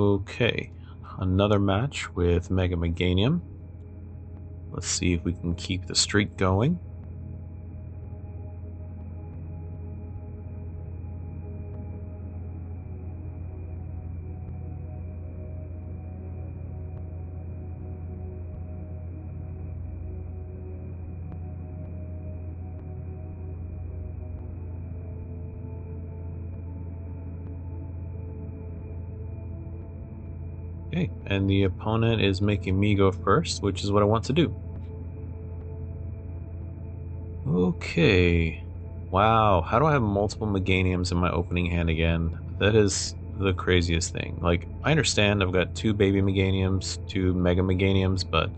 Okay, another match with Meganium. Let's see if we can keep the streak going. Okay, and the opponent is making me go first, which is what I want to do. Okay. Wow, how do I have multiple Meganiums in my opening hand again? That is the craziest thing. Like, I understand I've got 2 baby Meganiums, 2 Mega Meganiums, but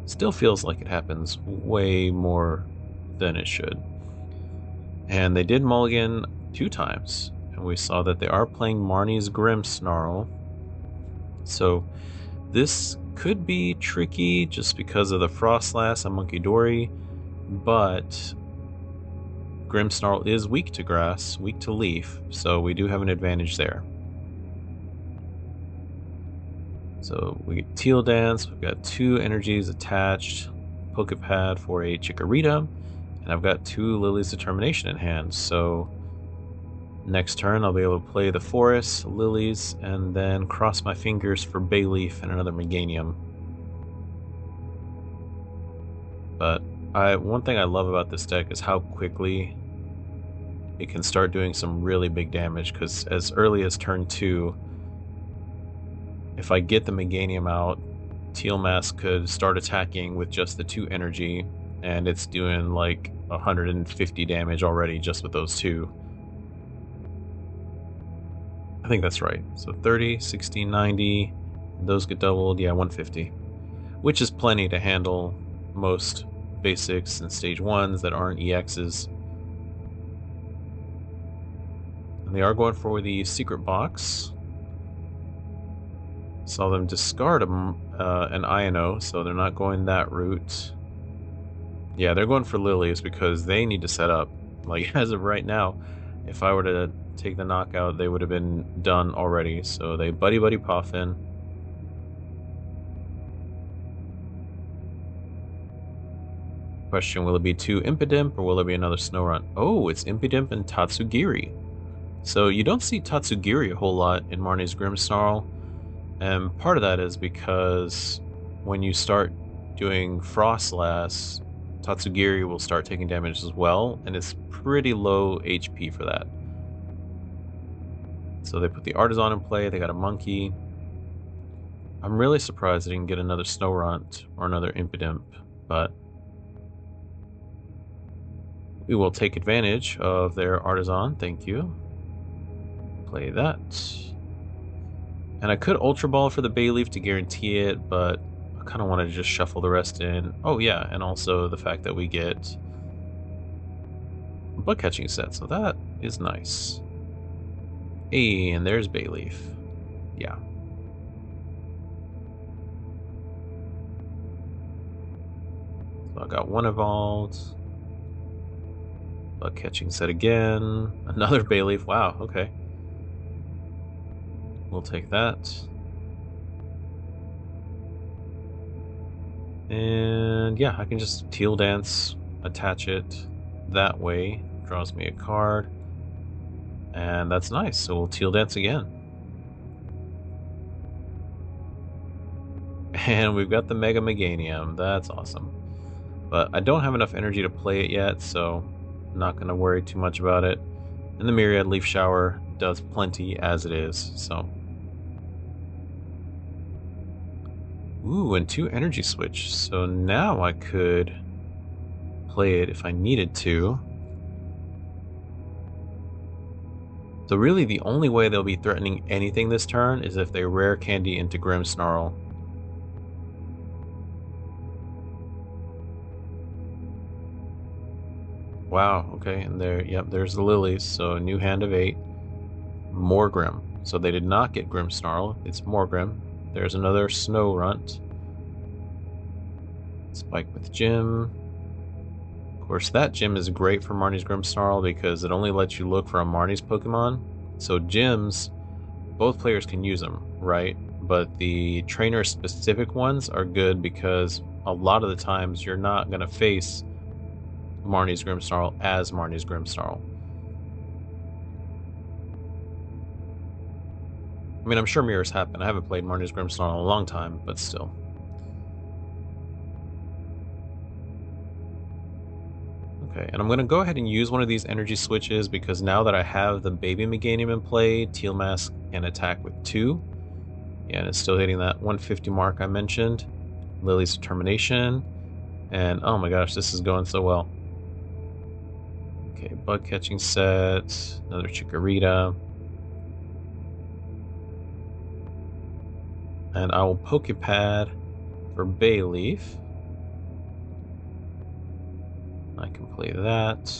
still feels like it happens way more than it should. And they did mulligan 2 times, and we saw that they are playing Marnie's Grimmsnarl. So this could be tricky just because of the Frostlass and Monkey Dory, but Grimmsnarl is weak to grass, weak to leaf, so we do have an advantage there. So we get Teal Dance, we've got 2 energies attached, Pokepad for a Chikorita, and I've got 2 Lily's Determination in hand, so next turn I'll be able to play the Forest, Lilies, and then cross my fingers for Bayleaf and another Meganium. But one thing I love about this deck is how quickly it can start doing some really big damage, because as early as turn 2, if I get the Meganium out, Teal Mask could start attacking with just the 2 energy, and it's doing like 150 damage already just with those 2. I think that's right. So 30, 60, 90, those get doubled, yeah, 150. Which is plenty to handle most basics and stage 1s that aren't EXs. And they are going for the secret box. Saw them discard an INO, so they're not going that route. Yeah, they're going for Lilies because they need to set up. Like, as of right now, if I were to take the knockout, they would have been done already. So they Buddy Puffin. Question, will it be 2 Impidimp or will it be another Snorunt? Oh, it's Impidimp and Tatsugiri. So you don't see Tatsugiri a whole lot in Marnie's Grimmsnarl. And part of that is because when you start doing Frostlass, Tatsugiri will start taking damage as well, and it's pretty low HP for that. So they put the Artisan in play, they got a Monkey. I'm really surprised they didn't get another Snorunt or another Impidimp, but we will take advantage of their Artisan, thank you. Play that. And I could Ultra Ball for the Bayleaf to guarantee it, but I kind of want to just shuffle the rest in. Oh yeah, and also the fact that we get a bug catching set, so that is nice. Hey, and there's Bayleaf. Yeah. So I got 1 evolved. Bug catching set again. Another Bayleaf. Wow, okay. We'll take that. And yeah, I can just Teal Dance, attach it that way. Draws me a card. And that's nice, so we'll Teal Dance again. And we've got the Mega Meganium, that's awesome. But I don't have enough energy to play it yet, so I'm not going to worry too much about it. And the Myriad Leaf Shower does plenty as it is, so. Ooh, and 2 energy switch, so now I could play it if I needed to. So really the only way they'll be threatening anything this turn is if they rare candy into Grimmsnarl. Wow, okay, and there, yep, there's the Lilies, so a new hand of 8. More Grimm. So they did not get Grimmsnarl, it's more Grimm. There's another Snorunt. Spike with Gym. Of course, that gym is great for Marnie's Grimmsnarl because it only lets you look for a Marnie's Pokemon. So gyms, both players can use them, right? but the trainer specific ones are good because a lot of the times you're not going to face Marnie's Grimmsnarl as Marnie's Grimmsnarl. I mean, I'm sure mirrors happen. I haven't played Marnie's Grimmsnarl in a long time, but still. Okay, and I'm going to go ahead and use one of these energy switches because now that I have the baby Meganium in play, Teal Mask can attack with 2. Yeah, and it's still hitting that 150 mark I mentioned. Lily's Determination. And oh my gosh, this is going so well. Okay, bug catching set. Another Chikorita. And I will Pokepad for Bayleaf. I can play that.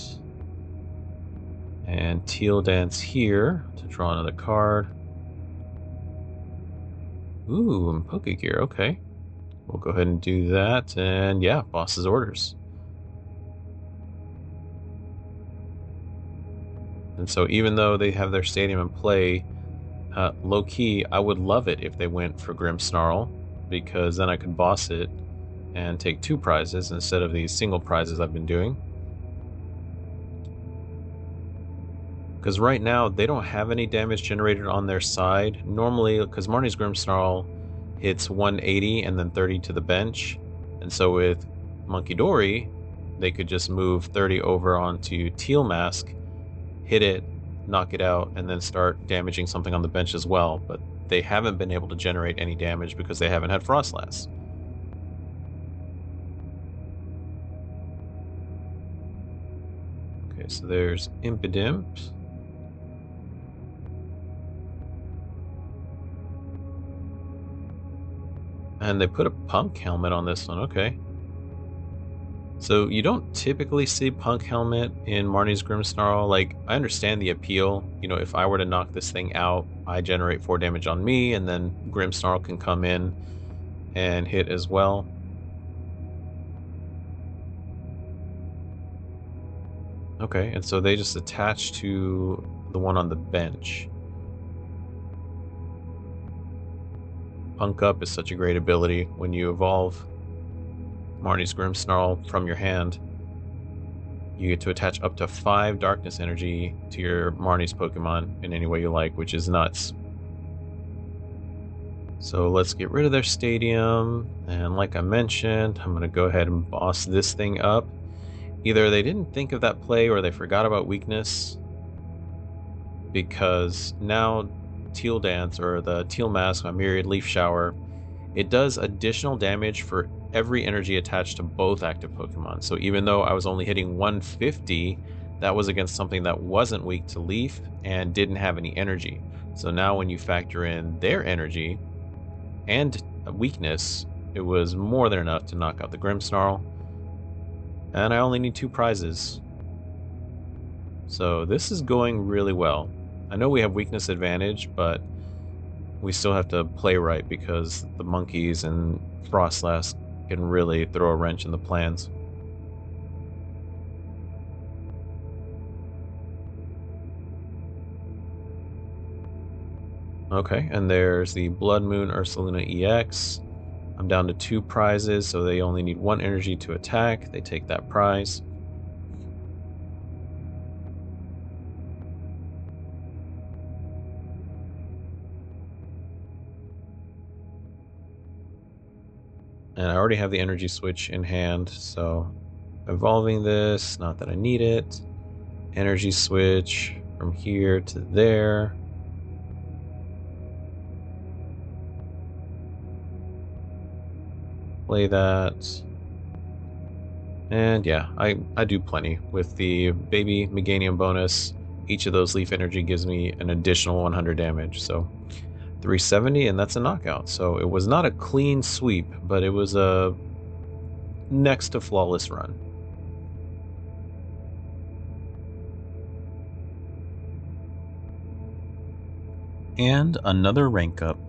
And Teal Dance here to draw another card. Ooh, and Pokegear, okay. We'll go ahead and do that, and yeah, boss's orders. And so even though they have their stadium in play, low-key, I would love it if they went for Grimmsnarl, because then I could boss it and take 2 prizes instead of these single prizes I've been doing. Because right now, they don't have any damage generated on their side. Normally, because Marnie's Grimmsnarl hits 180 and then 30 to the bench. And so with Monkey Dory, they could just move 30 over onto Teal Mask, hit it, knock it out, and then start damaging something on the bench as well. But they haven't been able to generate any damage because they haven't had Frostlass. Okay, so there's Impidimp. And they put a Punk Helmet on this one, okay. So you don't typically see Punk Helmet in Marnie's Grimmsnarl. Like, I understand the appeal. You know, if I were to knock this thing out, I generate 4 damage on me, and then Grimmsnarl can come in and hit as well. Okay, and so they just attach to the one on the bench. Punk Up is such a great ability when you evolve Marnie's Grimmsnarl from your hand. You get to attach up to 5 darkness energy to your Marnie's Pokemon in any way you like, which is nuts. So let's get rid of their stadium, and like I mentioned, I'm going to go ahead and boss this thing up. Either they didn't think of that play or they forgot about weakness, because now Teal Dance, or the Teal Mask, my Myriad Leaf Shower, it does additional damage for every energy attached to both active Pokemon. So even though I was only hitting 150, that was against something that wasn't weak to Leaf and didn't have any energy. So now when you factor in their energy and weakness, it was more than enough to knock out the Grimmsnarl. And I only need 2 prizes. So this is going really well. I know we have weakness advantage, but we still have to play right because the monkeys and Frostlass can really throw a wrench in the plans. Okay, and there's the Blood Moon Ursaluna EX. I'm down to 2 prizes, so they only need 1 energy to attack. They take that prize. And I already have the energy switch in hand, so evolving this, not that I need it. Energy switch from here to there. Play that. And yeah, I do plenty. With the baby Meganium bonus, each of those leaf energy gives me an additional 100 damage, so 370, and that's a knockout. So it was not a clean sweep, but it was a next to flawless run. And another rank up.